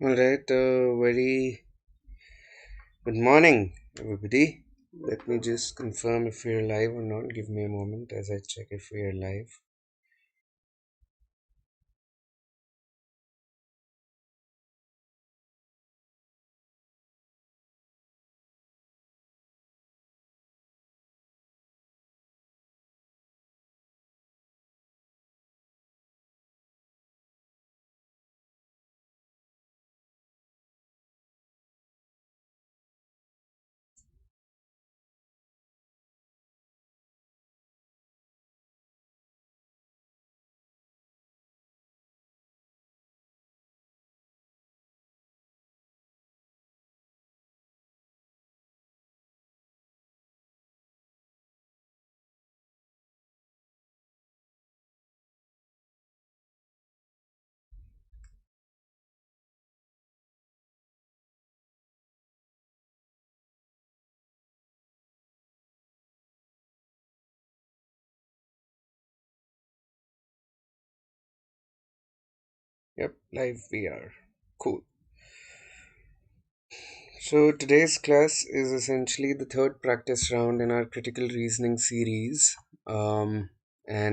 All right, very good morning, everybody. Let me just confirm if we're live or not. Give me a moment as I check if we are live. Yep, live we are. Cool. So today's class is essentially the third practice round in our critical reasoning series. And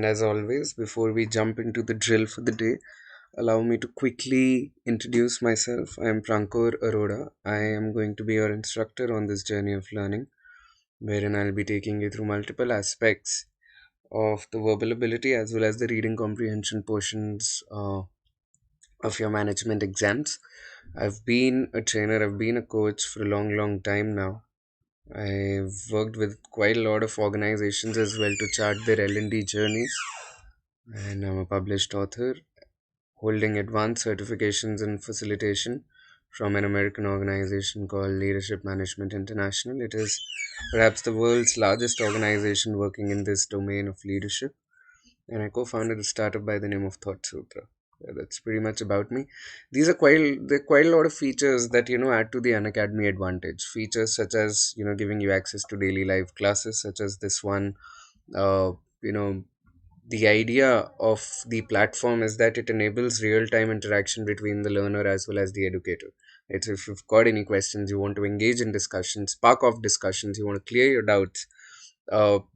as always, before we jump into the drill for the day, allow me to quickly introduce myself. I am Prankur Arora. I am going to be your instructor on this journey of learning, wherein I'll be taking you through multiple aspects of the verbal ability as well as the reading comprehension portions of your management exams. I've been a trainer, I've been a coach for a long, long time now. I've worked with quite a lot of organizations as well to chart their L&D journeys, and I'm a published author holding advanced certifications in facilitation from an American organization called Leadership Management International. It is perhaps the world's largest organization working in this domain of leadership, and I co-founded a startup by the name of Thought Sutra. Yeah, that's pretty much about me. These are there are quite a lot of features that add to the Unacademy advantage. Features such as giving you access to daily live classes, such as this one. Uh, you know the idea of the platform is that it enables real-time interaction between the learner as well as the educator. It's if you've got any questions, you want to engage in discussions, spark off discussions, you want to clear your doubts,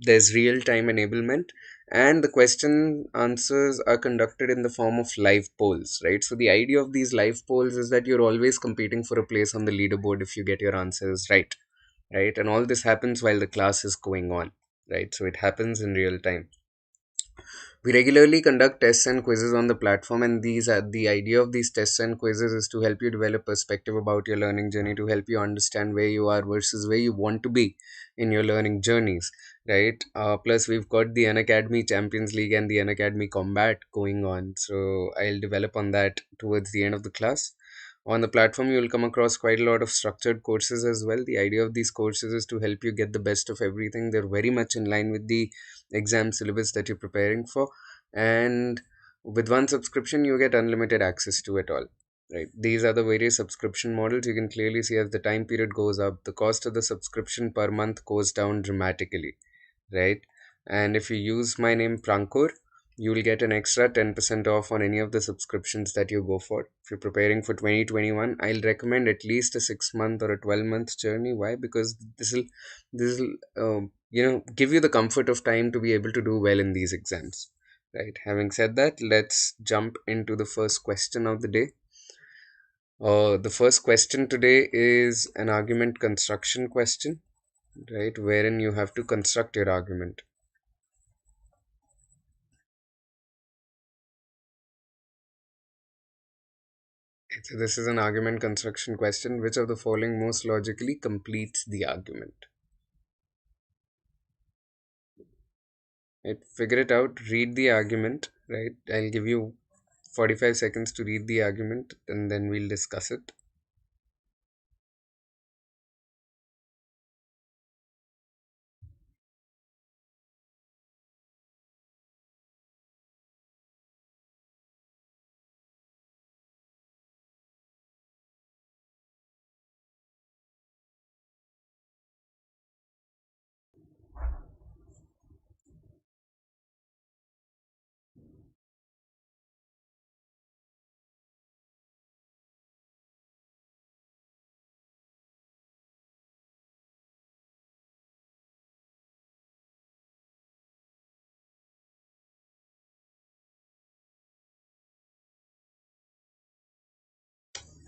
there's real-time enablement, and the question answers are conducted in the form of live polls, right? So the idea of these live polls is that you're always competing for a place on the leaderboard if you get your answers right? And all this happens while the class is going on, right? So it happens in real time. We regularly conduct tests and quizzes on the platform, and these are the idea of these tests and quizzes is to help you develop perspective about your learning journey, to help you understand where you are versus where you want to be in your learning journeys, right? Plus, we've got the Unacademy Champions League and the Unacademy Combat going on, so I'll develop on that towards the end of the class. On the platform, you will come across quite a lot of structured courses as well. The idea of these courses is to help you get the best of everything. They're very much in line with the exam syllabus that you're preparing for, and with one subscription you get unlimited access to it all, right? These are the various subscription models. You can clearly see as the time period goes up, the cost of the subscription per month goes down dramatically, right? And if you use my name Prankur, you will get an extra 10% off on any of the subscriptions that you go for. If you're preparing for 2021, I'll recommend at least a 6 month or a 12-month journey. Why? Because this will give you the comfort of time to be able to do well in these exams, right? Having said that, let's jump into the first question of the day. The first question today is an argument construction question, right? Wherein you have to construct your argument. So this is an argument construction question. Which of the following most logically completes the argument? Right? Figure it out. Read the argument. Right? I'll give you 45 seconds to read the argument, and then we'll discuss it.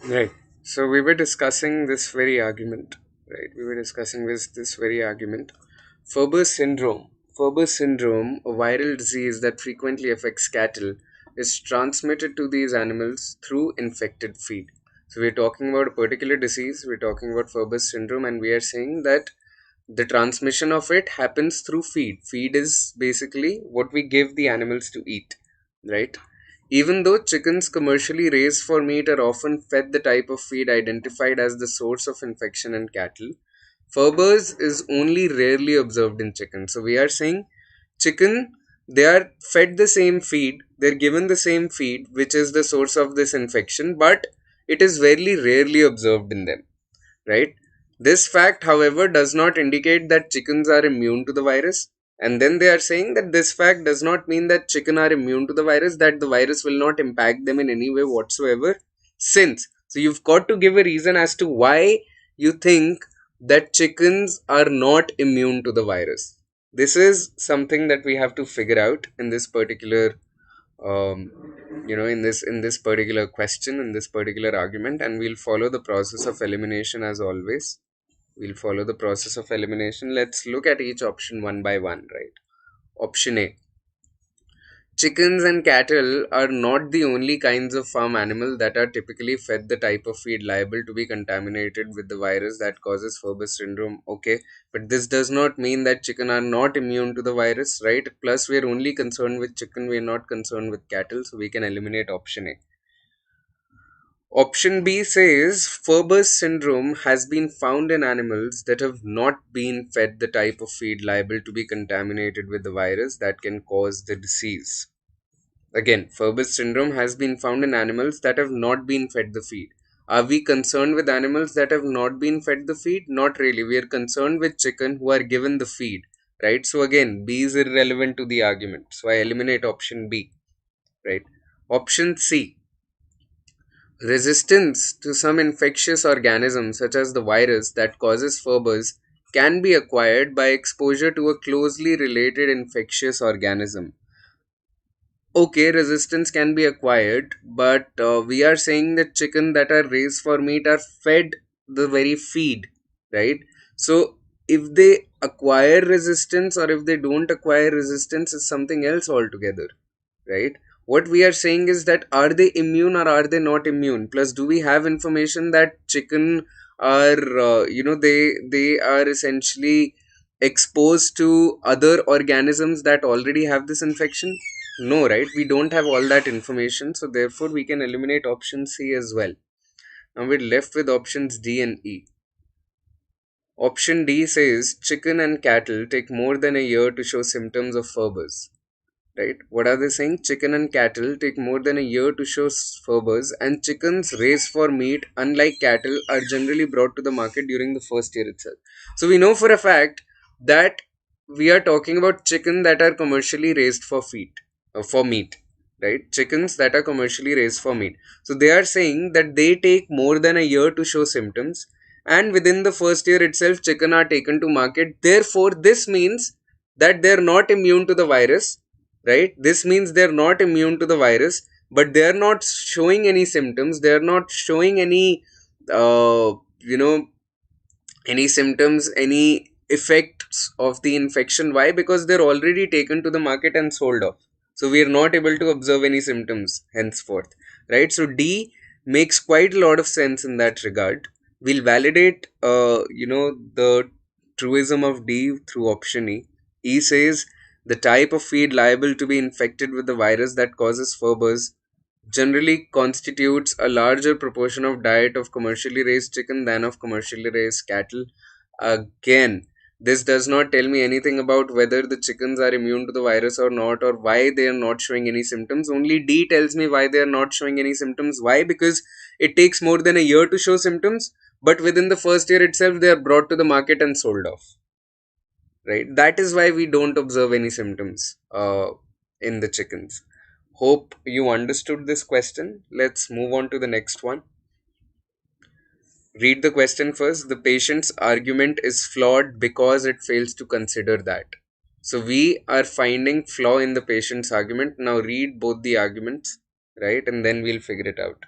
Right. So we were discussing this very argument, right? We were discussing this very argument. Furber's syndrome. Furber's syndrome, a viral disease that frequently affects cattle, is transmitted to these animals through infected feed. So we're talking about a particular disease. We're talking about Furber's syndrome, and we are saying that the transmission of it happens through feed. Feed is basically what we give the animals to eat, right? Even though chickens commercially raised for meat are often fed the type of feed identified as the source of infection in cattle, Furber's is only rarely observed in chicken. So we are saying chicken, they are fed the same feed, they're given the same feed, which is the source of this infection, but it is very rarely observed in them, right? This fact, however, does not indicate that chickens are immune to the virus. And then they are saying that this fact does not mean that chicken are immune to the virus, that the virus will not impact them in any way whatsoever. Since, so you've got to give a reason as to why you think that chickens are not immune to the virus. This is something that we have to figure out in this particular um, in this particular question, in this particular argument, and we'll follow the process of elimination as always. We'll follow the process of elimination. Let's look at each option one by one, right? Option A. Chickens and cattle are not the only kinds of farm animal that are typically fed the type of feed liable to be contaminated with the virus that causes Furber's syndrome. Okay, but this does not mean that chicken are not immune to the virus, right? Plus, we're only concerned with chicken, we're not concerned with cattle, so we can eliminate option A. Option B says Furber's syndrome has been found in animals that have not been fed the type of feed liable to be contaminated with the virus that can cause the disease. Again, Furber's syndrome has been found in animals that have not been fed the feed. Are we concerned with animals that have not been fed the feed? Not really. We are concerned with chicken who are given the feed, right? So again, B is irrelevant to the argument. So I eliminate option B, right? Option C. Resistance to some infectious organism, such as the virus that causes Furber's, can be acquired by exposure to a closely related infectious organism. Okay, resistance can be acquired, but we are saying that chicken that are raised for meat are fed the very feed, right? So if they acquire resistance or if they don't acquire resistance is something else altogether, right? What we are saying is that are they immune or are they not immune? Plus, do we have information that chicken are, they are essentially exposed to other organisms that already have this infection? No, right? We don't have all that information, so therefore we can eliminate option C as well. Now we're left with options D and E. Option D says chicken and cattle take more than a year to show symptoms of Furber's. Right? What are they saying? Chicken and cattle take more than a year to show Furber's, and chickens raised for meat, unlike cattle, are generally brought to the market during the first year itself. So we know for a fact that we are talking about chicken that are commercially raised for meat, right? Chickens that are commercially raised for meat. So they are saying that they take more than a year to show symptoms, and within the first year itself, chicken are taken to market. Therefore, this means that they are not immune to the virus, right? This means they're not immune to the virus, but they're not showing any symptoms. They're not showing any, uh, you know, any symptoms, any effects of the infection. Why? Because they're already taken to the market and sold off. So we are not able to observe any symptoms henceforth, right? So D makes quite a lot of sense in that regard. We'll validate, the truism of D through option E. E says the type of feed liable to be infected with the virus that causes Furber's generally constitutes a larger proportion of diet of commercially raised chicken than of commercially raised cattle. Again, this does not tell me anything about whether the chickens are immune to the virus or not, or why they are not showing any symptoms. Only D tells me why they are not showing any symptoms. Why? Because it takes more than a year to show symptoms, but within the first year itself they are brought to the market and sold off, right? That is why we don't observe any symptoms in the chickens. Hope you understood this question. Let's move on to the next one. Read the question first. The patient's argument is flawed because it fails to consider that. So we are finding flaw in the patient's argument. Now read both the arguments, right? And then we'll figure it out.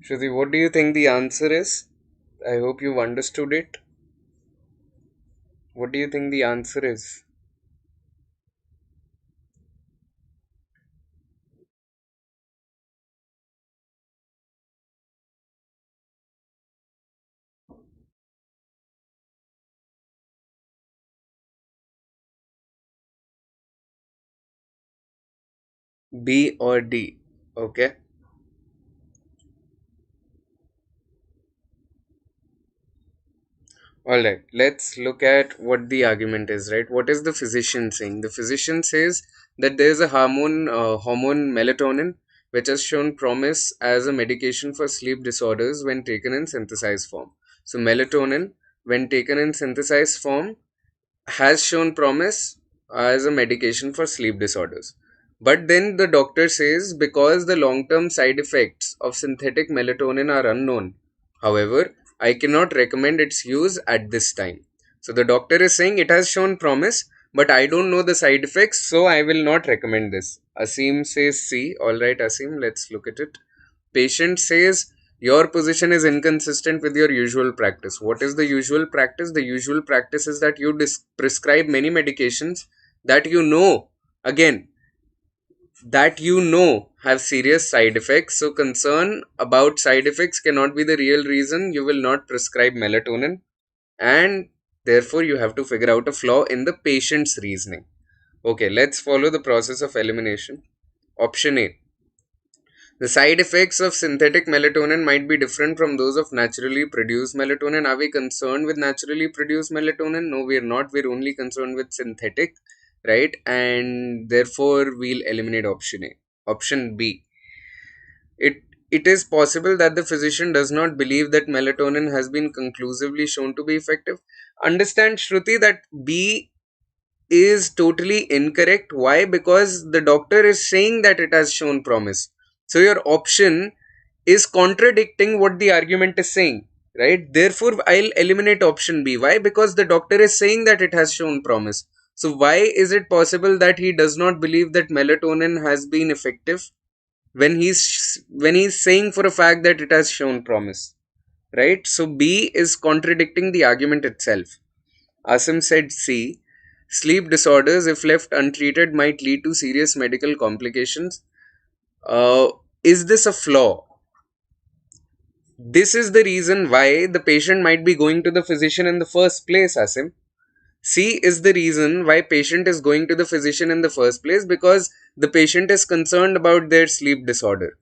Shruti, what do you think the answer is? I hope you've understood it. What do you think the answer is? B or D? Okay. All right, let's look at what the argument is, right? What is the physician saying? The physician says that there is a hormone melatonin, which has shown promise as a medication for sleep disorders when taken in synthesized form. So, melatonin, when taken in synthesized form, has shown promise as a medication for sleep disorders. But then the doctor says because the long term side effects of synthetic melatonin are unknown, however, I cannot recommend its use at this time. So the doctor is saying it has shown promise, but I don't know the side effects, so I will not recommend this. Asim says C. Alright, Asim, let's look at it. Patient says your position is inconsistent with your usual practice. What is the usual practice? The usual practice is that you prescribe many medications that you know, again, that you know have serious side effects. So, concern about side effects cannot be the real reason you will not prescribe melatonin, and therefore you have to figure out a flaw in the patient's reasoning. Okay, let's follow the process of elimination. Option A. The side effects of synthetic melatonin might be different from those of naturally produced melatonin. Are we concerned with naturally produced melatonin? No, we're not. We're only concerned with synthetic, right? And therefore, we'll eliminate option A. Option B. It it is possible that the physician does not believe that melatonin has been conclusively shown to be effective. Understand, Shruti, that B is totally incorrect. Why? Because the doctor is saying that it has shown promise. So your option is contradicting what the argument is saying, right? Therefore, I'll eliminate option B. Why? Because the doctor is saying that it has shown promise. So why is it possible that he does not believe that melatonin has been effective when he's saying for a fact that it has shown promise, right? So B is contradicting the argument itself. Asim said C. Sleep disorders, if left untreated, might lead to serious medical complications. Is this a flaw? This is the reason why the patient might be going to the physician in the first place, Asim. C is the reason why patient is going to the physician in the first place, because the patient is concerned about their sleep disorder,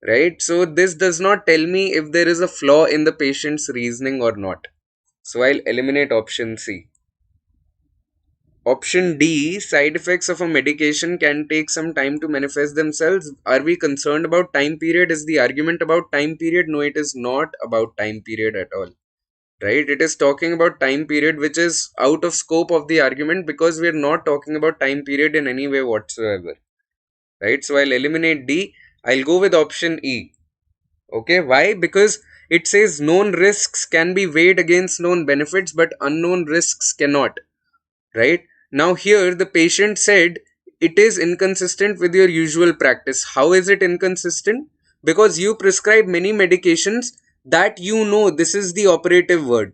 right? So this does not tell me if there is a flaw in the patient's reasoning or not. So I'll eliminate option C. Option D, side effects of a medication can take some time to manifest themselves. Are we concerned about time period? Is the argument about time period? No, it is not about time period at all. Right? It is talking about time period which is out of scope of the argument because we are not talking about time period in any way whatsoever. Right? So I'll eliminate D. I'll go with option E. Okay, why? Because it says known risks can be weighed against known benefits, but unknown risks cannot. Right? Now, here the patient said it is inconsistent with your usual practice. How is it inconsistent? Because you prescribe many medications that you know, this is the operative word,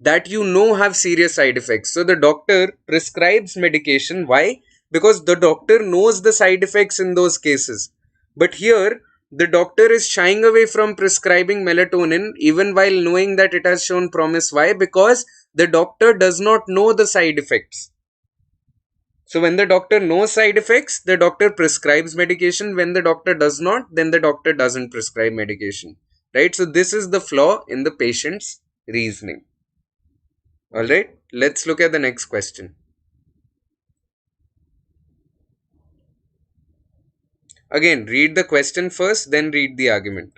that you know have serious side effects. So the doctor prescribes medication. Why? Because the doctor knows the side effects in those cases. But here, the doctor is shying away from prescribing melatonin even while knowing that it has shown promise. Why? Because the doctor does not know the side effects. So when the doctor knows side effects, the doctor prescribes medication. When the doctor does not, then the doctor doesn't prescribe medication. Right? So this is the flaw in the patient's reasoning. Alright, let's look at the next question. Again, read the question first, then read the argument.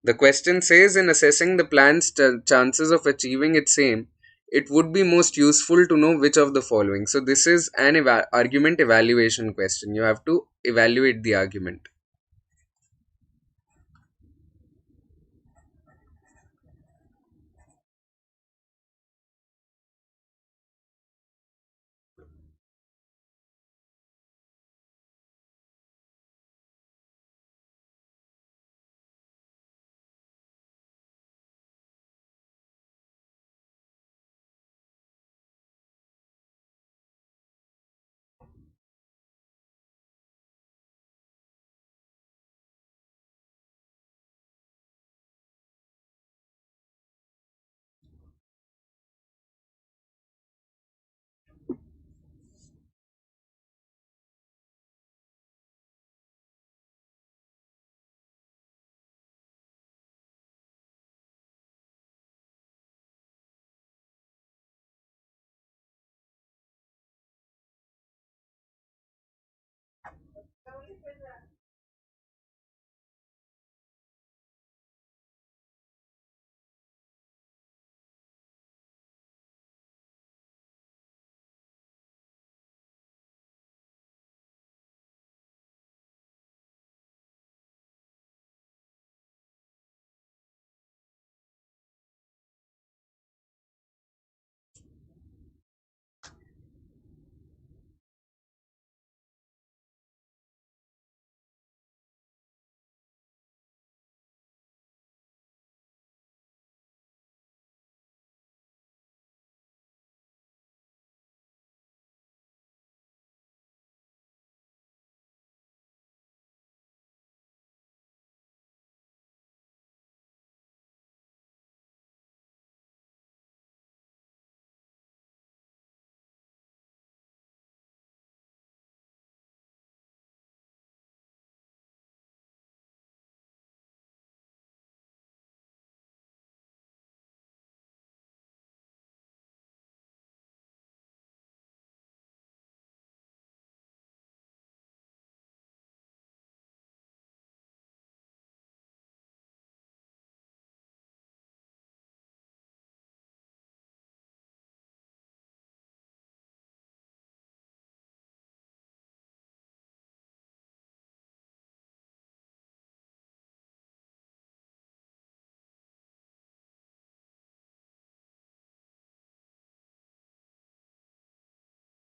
The question says, in assessing the plan's chances of achieving its aim, it would be most useful to know which of the following. So this is an argument evaluation question. You have to evaluate the argument.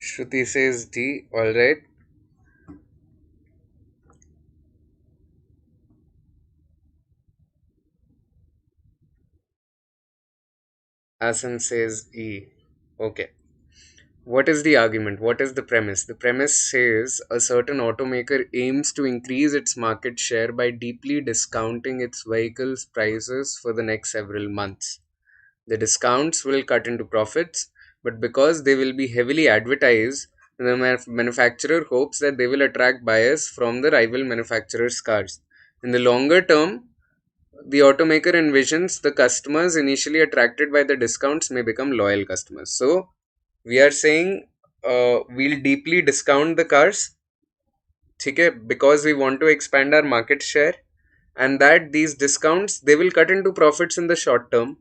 Shruti says D. Alright. Asan says E. Okay. What is the argument? What is the premise? The premise says a certain automaker aims to increase its market share by deeply discounting its vehicles' prices for the next several months. The discounts will cut into profits, but because they will be heavily advertised, the manufacturer hopes that they will attract buyers from the rival manufacturer's cars. In the longer term, the automaker envisions the customers initially attracted by the discounts may become loyal customers. So, we are saying we'll deeply discount the cars, ठीक है, because we want to expand our market share, and that these discounts they will cut into profits in the short term,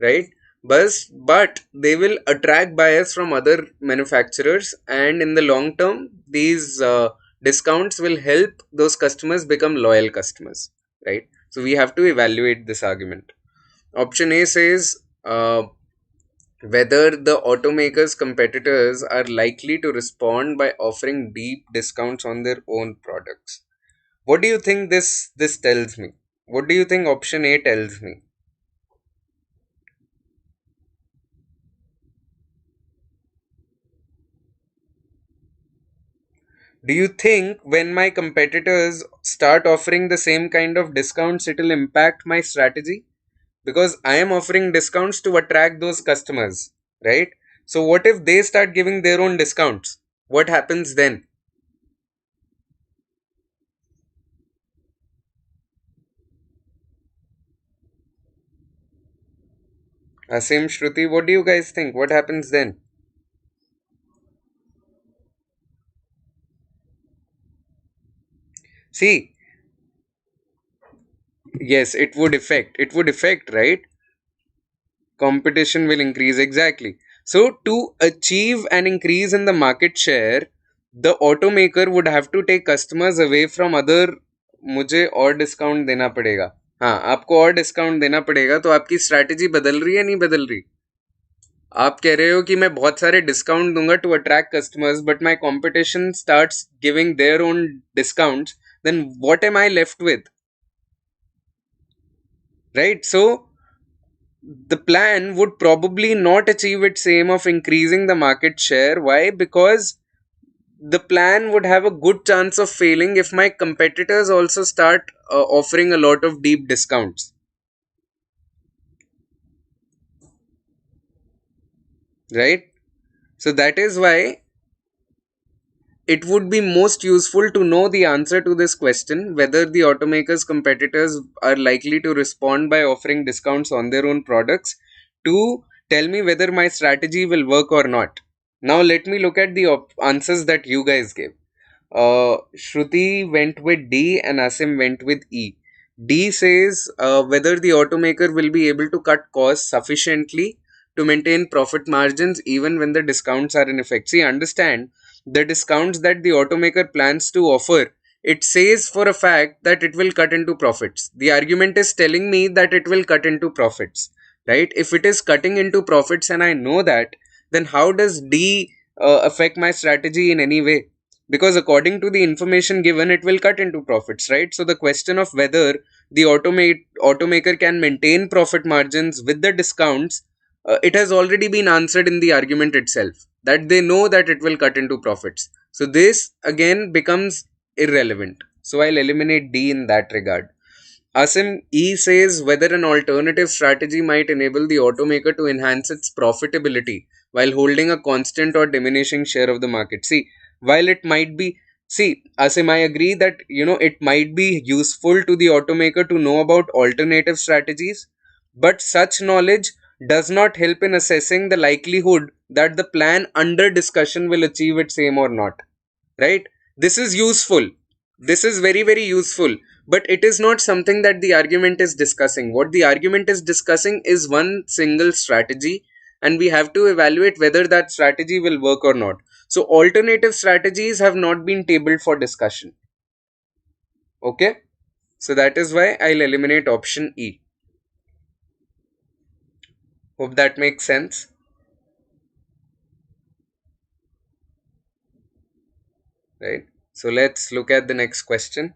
right? But they will attract buyers from other manufacturers, and in the long term these discounts will help those customers become loyal customers, right? So we have to evaluate this argument. Option A says whether the automakers competitors are likely to respond by offering deep discounts on their own products. What do you think this tells me? What do you think option A tells me? Do you think when my competitors start offering the same kind of discounts, it will impact my strategy? Because I am offering discounts to attract those customers, right? So, what if they start giving their own discounts? What happens then? Asim, Shruti, what do you guys think? What happens then? See, yes, it would affect, right? Competition will increase, exactly. So to achieve an increase in the market share, the automaker would have to take customers away from other. मुझे और discount देना पड़ेगा, हाँ आपको और discount देना पड़ेगा, तो आपकी स्ट्रैटेजी बदल रही है नहीं बदल रही? आप कह रहे हो कि मैं बहुत सारे डिस्काउंट दूंगा to attract customers, but my competition starts giving their own discounts, then what am I left with, right? So the plan would probably not achieve its aim of increasing the market share. Why? Because the plan would have a good chance of failing if my competitors also start offering a lot of deep discounts, right? So that is why it would be most useful to know the answer to this question, whether the automakers' competitors are likely to respond by offering discounts on their own products, to tell me whether my strategy will work or not. Now, let me look at the answers that you guys gave. Shruti went with D and Asim went with E. D says whether the automaker will be able to cut costs sufficiently to maintain profit margins even when the discounts are in effect. See, understand, the discounts that the automaker plans to offer, it says for a fact that it will cut into profits. The argument is telling me that it will cut into profits, right? If it is cutting into profits and I know that, then how does D affect my strategy in any way? Because according to the information given, it will cut into profits, right? So the question of whether the automaker can maintain profit margins with the discounts, it has already been answered in the argument itself, that they know that it will cut into profits. So this again becomes irrelevant. So I'll eliminate D in that regard. Asim E says whether an alternative strategy might enable the automaker to enhance its profitability while holding a constant or diminishing share of the market. See, while it might be, see, Asim, I agree that it might be useful to the automaker to know about alternative strategies, but such knowledge does not help in assessing the likelihood that the plan under discussion will achieve its aim or not, right? This is useful, this is very very useful, but it is not something that the argument is discussing. What the argument is discussing is one single strategy, and we have to evaluate whether that strategy will work or not. So alternative strategies have not been tabled for discussion. Okay, so that is why I'll eliminate option E. Hope that makes sense, right? So let's look at the next question.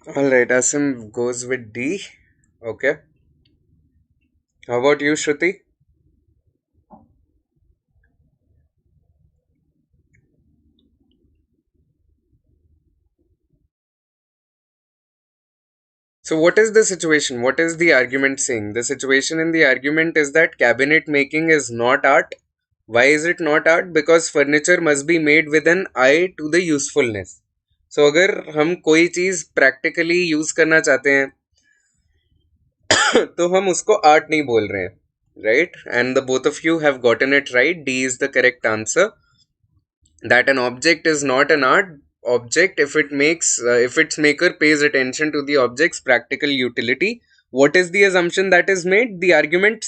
Alright, Asim goes with D. Okay. How about you, Shruti? So, what is the situation? What is the argument saying? The situation in the argument is that cabinet making is not art. Why is it not art? Because furniture must be made with an eye to the usefulness. So, अगर हम कोई चीज practically use करना चाहते हैं तो हम उसको art नहीं बोल रहे हैं, right? And the both of you have gotten it right. D is the correct answer. That an object is not an art object if its maker pays attention to the object's practical utility. What is the assumption that is made? The argument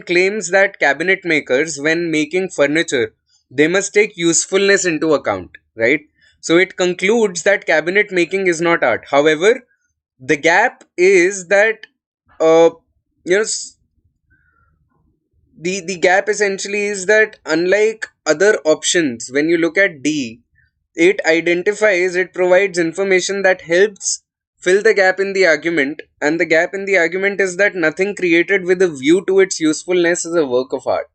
claims that cabinet makers, when making furniture, they must take usefulness into account, right? So it concludes that cabinet making is not art. However, the gap is that uh, you know the gap essentially is that unlike other options, when you look at D, it provides information that helps fill the gap in the argument, and the gap in the argument is that nothing created with a view to its usefulness is a work of art,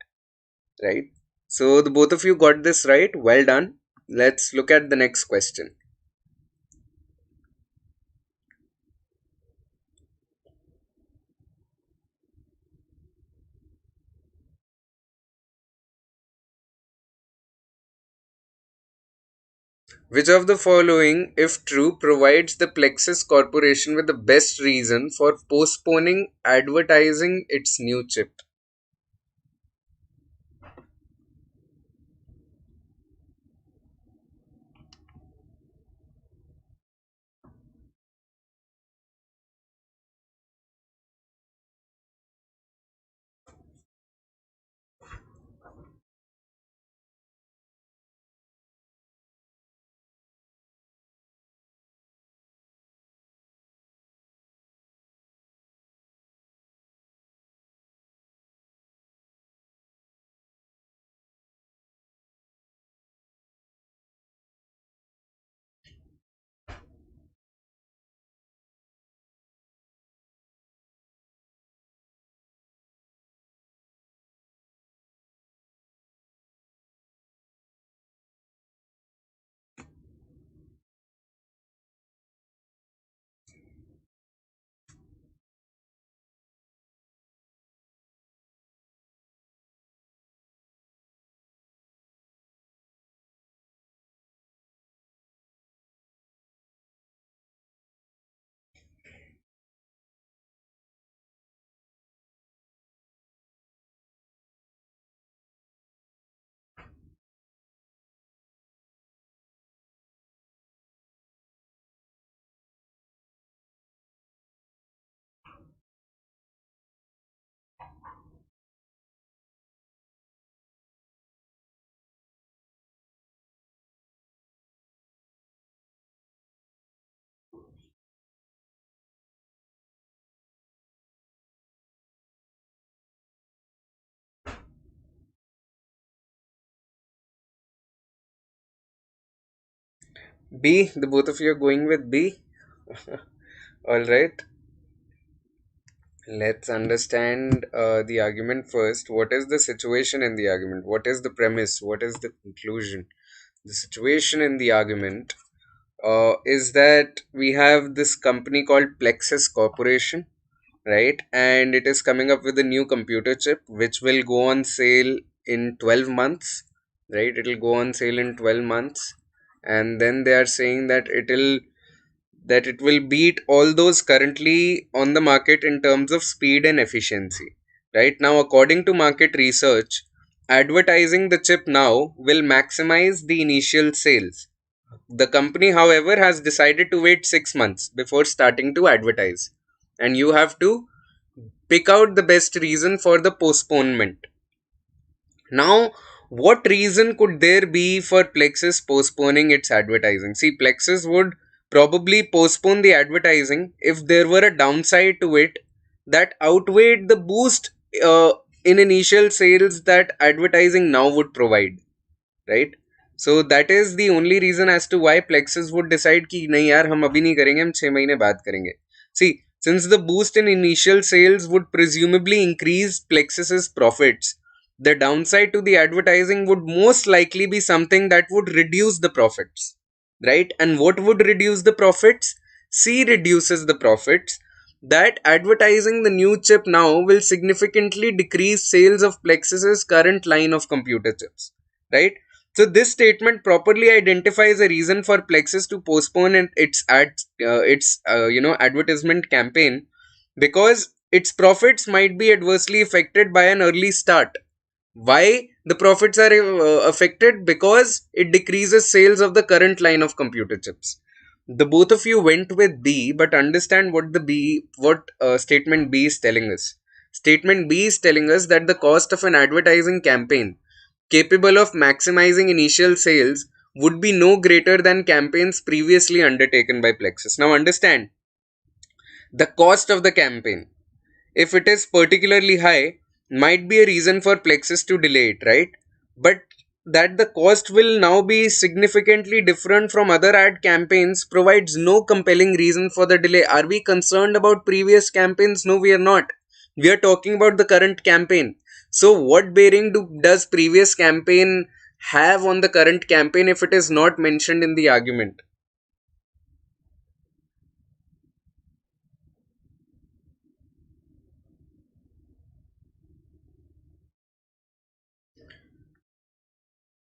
right? So the both of you got this right. Well done. Let's look at the next question. Which of the following, if true, provides the Plexus Corporation with the best reason for postponing advertising its new chip? B, the both of you are going with B. All right. Let's understand the argument first. What is the situation in the argument? What is the premise? What is the conclusion? The situation in the argument is that we have this company called Plexus Corporation, right? And it is coming up with a new computer chip which will go on sale in 12 months, right? It will go on sale in 12 months. And then they are saying that it will beat all those currently on the market in terms of speed and efficiency. Right now, according to market research, advertising the chip now will maximize the initial sales. The company, however, has decided to wait 6 months before starting to advertise. And you have to pick out the best reason for the postponement. Now, what reason could there be for Plexus postponing its advertising? See, Plexus would probably postpone the advertising if there were a downside to it that outweighed the boost in initial sales that advertising now would provide, right? So that is the only reason as to why plexus would decide कि नहीं यार हम अभी नहीं करेंगे, हम 6 महीने बाद करेंगे. See, since the boost in initial sales would presumably increase plexus's profits, the downside to the advertising would most likely be something that would reduce the profits, right? And what would reduce the profits? C reduces the profits. That advertising the new chip now will significantly decrease sales of plexus's current line of computer chips, right? So this statement properly identifies a reason for Plexus to postpone its advertisement campaign, because its profits might be adversely affected by an early start. Why the profits are affected? Because it decreases sales of the current line of computer chips. The both of you went with B, but understand what statement B is telling us. Statement B is telling us that the cost of an advertising campaign capable of maximizing initial sales would be no greater than campaigns previously undertaken by Plexus. Now understand, the cost of the campaign, if it is particularly high, might be a reason for Plexus to delay it, right? But that the cost will now be significantly different from other ad campaigns provides no compelling reason for the delay. Are we concerned about previous campaigns? No, we are not. We are talking about the current campaign. So what bearing does previous campaign have on the current campaign if it is not mentioned in the argument?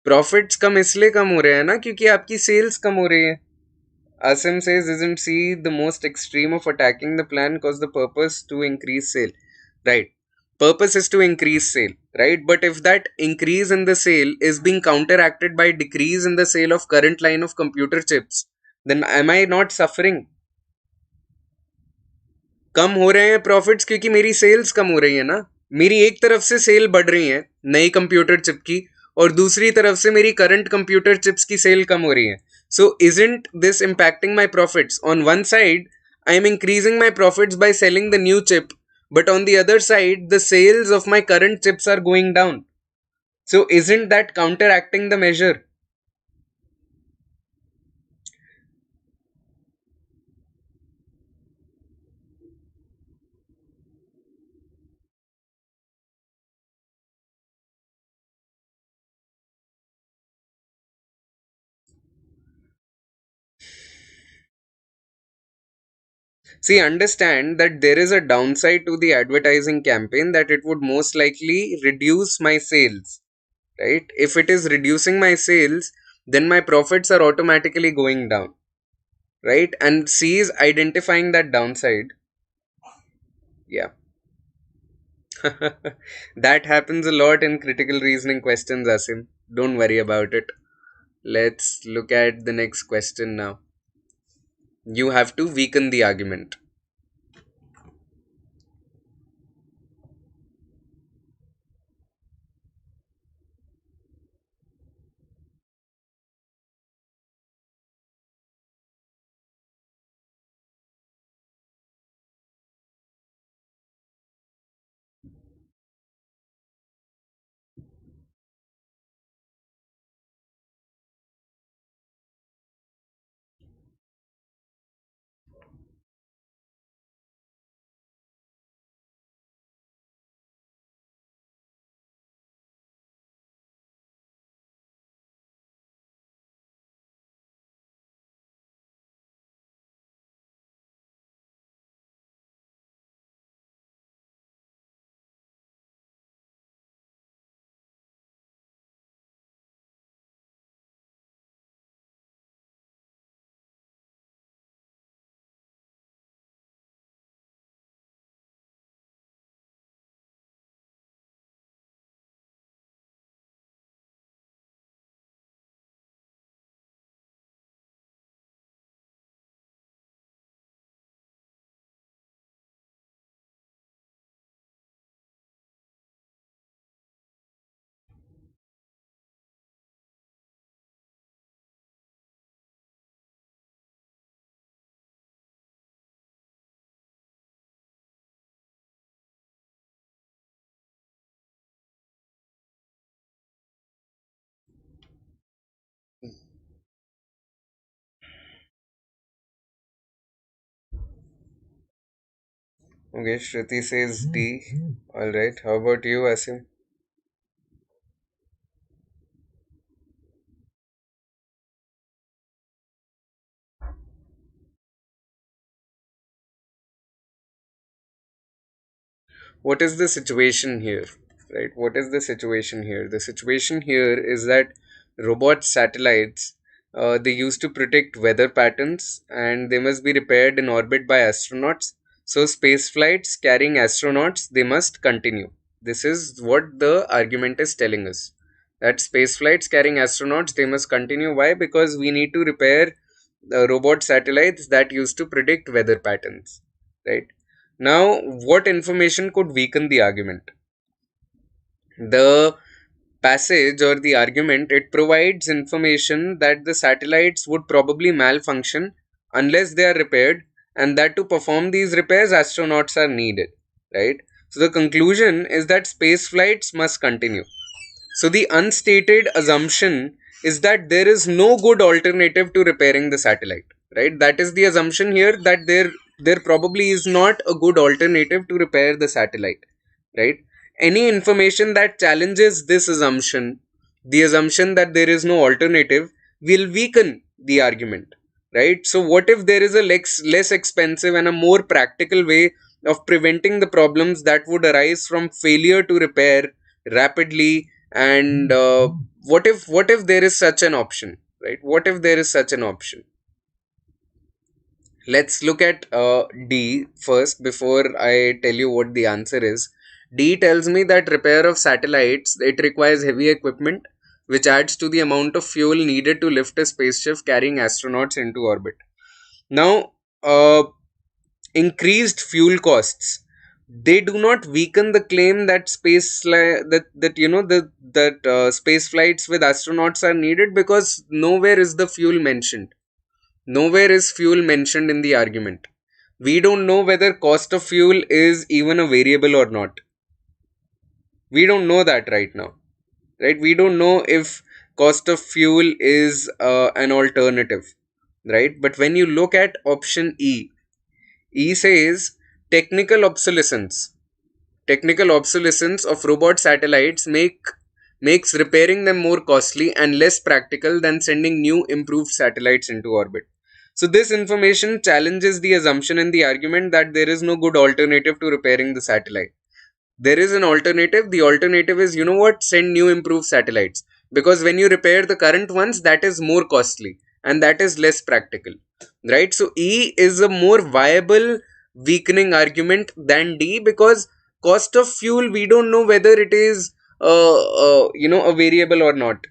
Profits कम इसलिए कम हो रहे हैं ना क्योंकि आपकी sales कम हो रही है. Asim says, isn't C the most extreme of attacking the plan because the purpose to increase sale? Right. Purpose is to increase sale, right? But if that increase in the sale is being counteracted by decrease in the sale of current line of computer chips, then am I not suffering? कम हो रहे हैं profits क्योंकि मेरी sales कम हो रही है ना. मेरी एक तरफ से सेल बढ़ रही है नई कंप्यूटर चिप की, और दूसरी तरफ से मेरी करंट कंप्यूटर चिप्स की सेल कम हो रही है. सो isn't this impacting my profits? On one side I am increasing my profits by selling the new chip, but on the other side the sales of my current chips are going down. So isn't that counteracting the measure? See, understand that there is a downside to the advertising campaign, that it would most likely reduce my sales, right? If it is reducing my sales, then my profits are automatically going down, right? And C is identifying that downside. Yeah. That happens a lot in critical reasoning questions, Asim. Don't worry about it. Let's look at the next question now. You have to weaken the argument. Okay, Shruti says D. Alright, how about you, Asim? What is the situation here? Right, what is the situation here? The situation here is that robot satellites, they used to predict weather patterns and they must be repaired in orbit by astronauts. So space flights carrying astronauts, they must continue. This is what the argument is telling us, that space flights carrying astronauts, they must continue. Why? Because we need to repair the robot satellites that used to predict weather patterns, right? Now, what information could weaken the argument? The passage or the argument, it provides information that the satellites would probably malfunction unless they are repaired, and that to perform these repairs, astronauts are needed, right? So the conclusion is that space flights must continue. So the unstated assumption is that there is no good alternative to repairing the satellite, right? That is the assumption here, that there probably is not a good alternative to repair the satellite, right? Any information that challenges this assumption, the assumption that there is no alternative, will weaken the argument, right? So what if there is a less expensive and a more practical way of preventing the problems that would arise from failure to repair rapidly? And what if there is such an option, right? What if there is such an option? Let's look at D first before I tell you what the answer is. D tells me that repair of satellites, it requires heavy equipment which adds to the amount of fuel needed to lift a spaceship carrying astronauts into orbit. Now, increased fuel costs, they do not weaken the claim that that space flights with astronauts are needed, because nowhere is fuel mentioned in the argument. We don't know whether cost of fuel is even a variable or not. We don't know that right now, right? We don't know if cost of fuel is an alternative, right? But when you look at option E says technical obsolescence. Technical obsolescence of robot satellites makes repairing them more costly and less practical than sending new improved satellites into orbit. So this information challenges the assumption in the argument that there is no good alternative to repairing the satellite. There is an alternative. The alternative is, you know what, send new improved satellites, because when you repair the current ones, that is more costly and that is less practical, right? So E is a more viable weakening argument than D, because cost of fuel, we don't know whether it is a variable or not.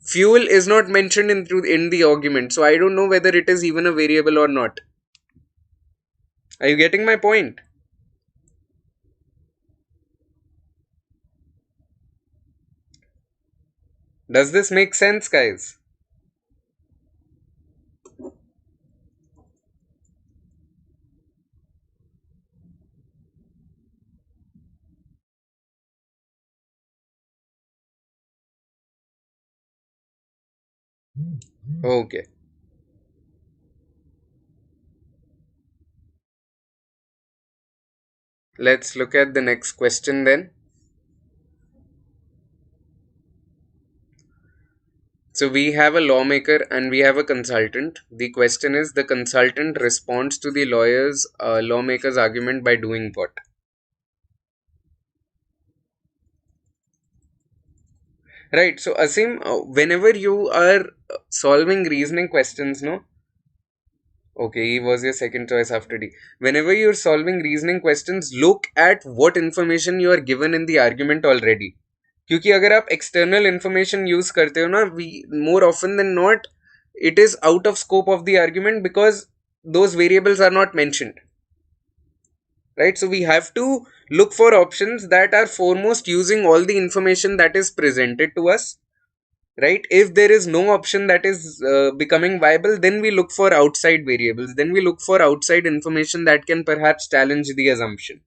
Fuel is not mentioned in the argument, so I don't know whether it is even a variable or not. Are you getting my point? Does this make sense, guys? Okay, let's look at the next question then. So we have a lawmaker and we have a consultant. The question is, the consultant responds to the lawmaker's argument by doing what? Right. So Asim, whenever you are solving reasoning questions, no. Okay, he was your second choice after D. Whenever you're solving reasoning questions, look at what information you are given in the argument already. क्योंकि अगर आप external information use करते हो ना, we more often than not, it is out of scope of the argument because those variables are not mentioned, right? So we have to look for options that are foremost using all the information that is presented to us, right? If there is no option that is becoming viable, then we look for outside variables, then we look for outside information that can perhaps challenge the assumption.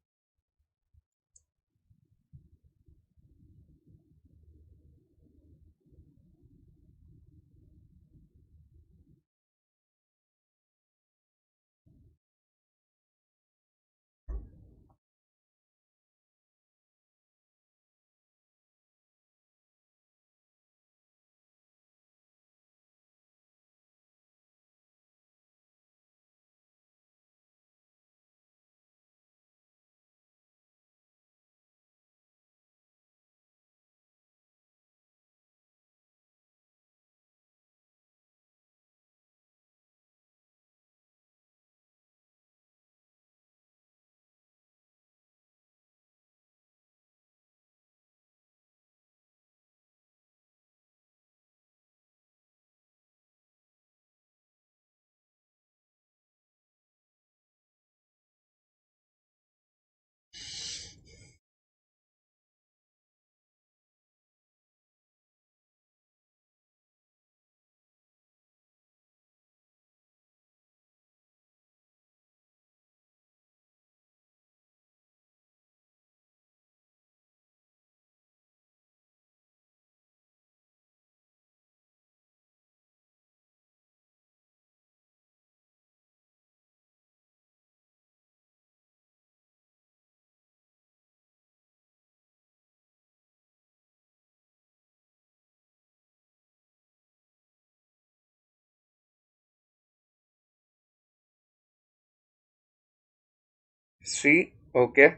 Sri, okay.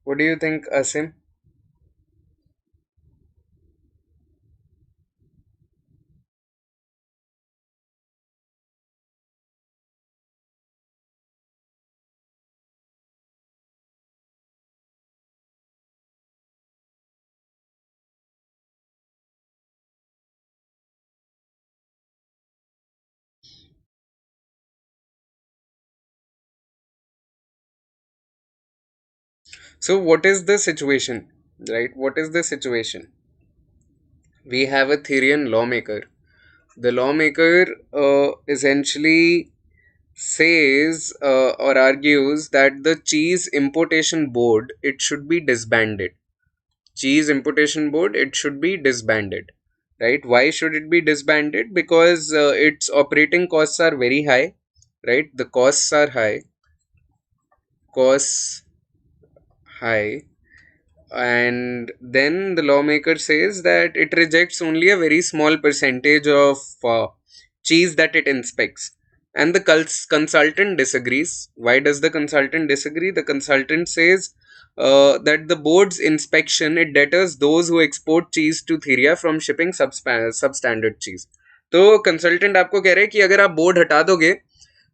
What do you think, Asim? So, what is the situation? Right? What is the situation? We have a Therian lawmaker. The lawmaker essentially says or argues that the cheese importation board it should be disbanded. Cheese importation board it should be disbanded. Right? Why should it be disbanded? Because its operating costs are very high. Right? The costs are high. Costs high, and then the lawmaker says that it rejects only a very small percentage of cheese that it inspects, and the consultant disagrees. Why does the consultant disagree? The consultant says that the board's inspection it deters those who export cheese to Thiria from shipping substandard cheese. तो consultant आपको कह रहे हैं कि अगर आप board हटा दोगे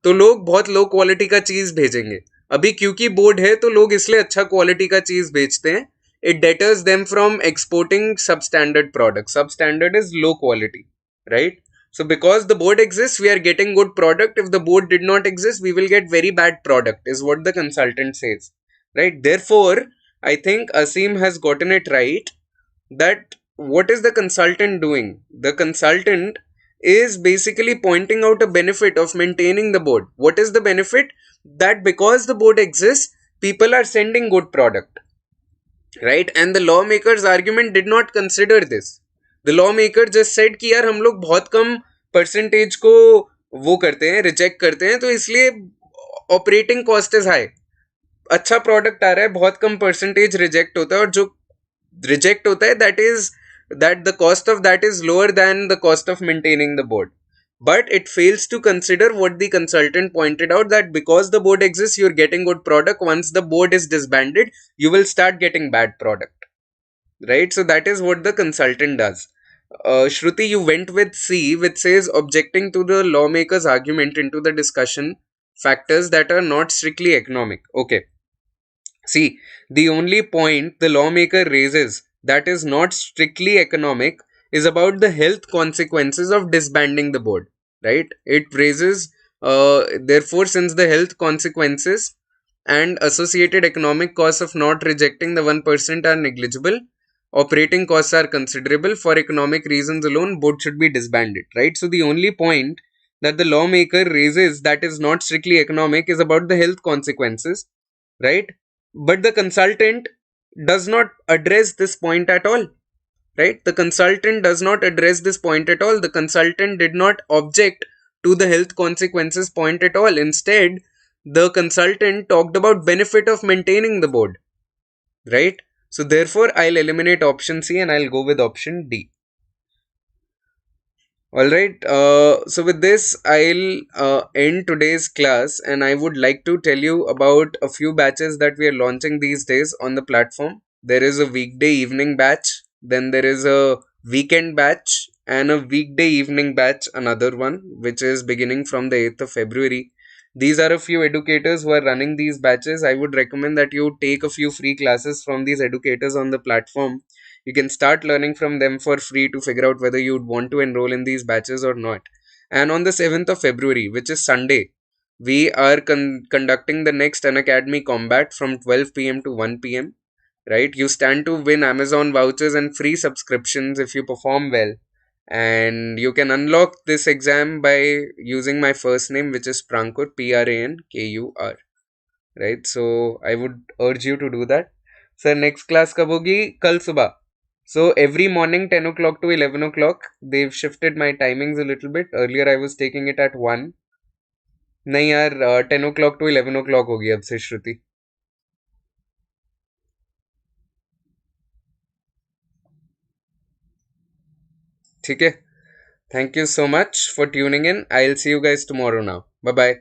तो लोग बहुत लो क्वालिटी का चीज भेजेंगे. अभी क्योंकि बोर्ड है तो लोग इसलिए अच्छा क्वालिटी का चीज भेजते हैं. It deters them from exporting substandard products. Substandard is low quality, right? So because the board exists, we are getting good product. If the board did not exist, we will get very bad product, is what the consultant says, right? Therefore, I think Asim has gotten it right that what is the consultant doing? The consultant is basically pointing out a benefit of maintaining the board. What is the benefit? That because the board exists, people are sending good product, right? And the lawmakers argument did not consider this. The lawmaker just said कि यार हम लोग बहुत कम percentage को वो करते हैं, reject करते हैं, तो इसलिए ऑपरेटिंग कॉस्ट इज हाई. अच्छा प्रोडक्ट आ रहा है, बहुत कम परसेंटेज रिजेक्ट होता है, और जो रिजेक्ट होता है that is that the cost of that is lower than the cost of maintaining the board. But it fails to consider what the consultant pointed out, that because the board exists, you're getting good product. Once the board is disbanded, you will start getting bad product, right? So that is what the consultant does. Shruti, you went with C, which says objecting to the lawmaker's argument into the discussion factors that are not strictly economic. Okay. See, the only point the lawmaker raises that is not strictly economic is about the health consequences of disbanding the board, right? It raises, therefore, since the health consequences and associated economic costs of not rejecting the 1% are negligible, operating costs are considerable, for economic reasons alone, board should be disbanded, right? So, the only point that the lawmaker raises that is not strictly economic is about the health consequences, right? But the consultant does not address this point at all, right? The consultant does not address this point at all. The consultant did not object to the health consequences point at all. Instead, the consultant talked about benefit of maintaining the board, right? So therefore, I'll eliminate option C and I'll go with option D. Alright, so with this, I'll end today's class, and I would like to tell you about a few batches that we are launching these days on the platform. There is a weekday evening batch, then there is a weekend batch, and a weekday evening batch, another one, which is beginning from the 8th of February. These are a few educators who are running these batches. I would recommend that you take a few free classes from these educators on the platform. You can start learning from them for free to figure out whether you'd want to enroll in these batches or not. And on the 7th of February, which is Sunday, we are conducting the next Unacademy Combat from 12 p.m. to 1 p.m. Right? You stand to win Amazon vouchers and free subscriptions if you perform well. And you can unlock this exam by using my first name, which is Prankur, Prankur. Right? So I would urge you to do that. Sir, next class कब होगी? कल सुबह. So every morning 10 o'clock to 11 o'clock, they've shifted my timings a little bit. Earlier I was taking it at 1. नहीं यार, 10 o'clock to 11 o'clock होगी अब से श्रुति. ठीक है. Thank you so much for tuning in. I'll see you guys tomorrow now. Bye bye.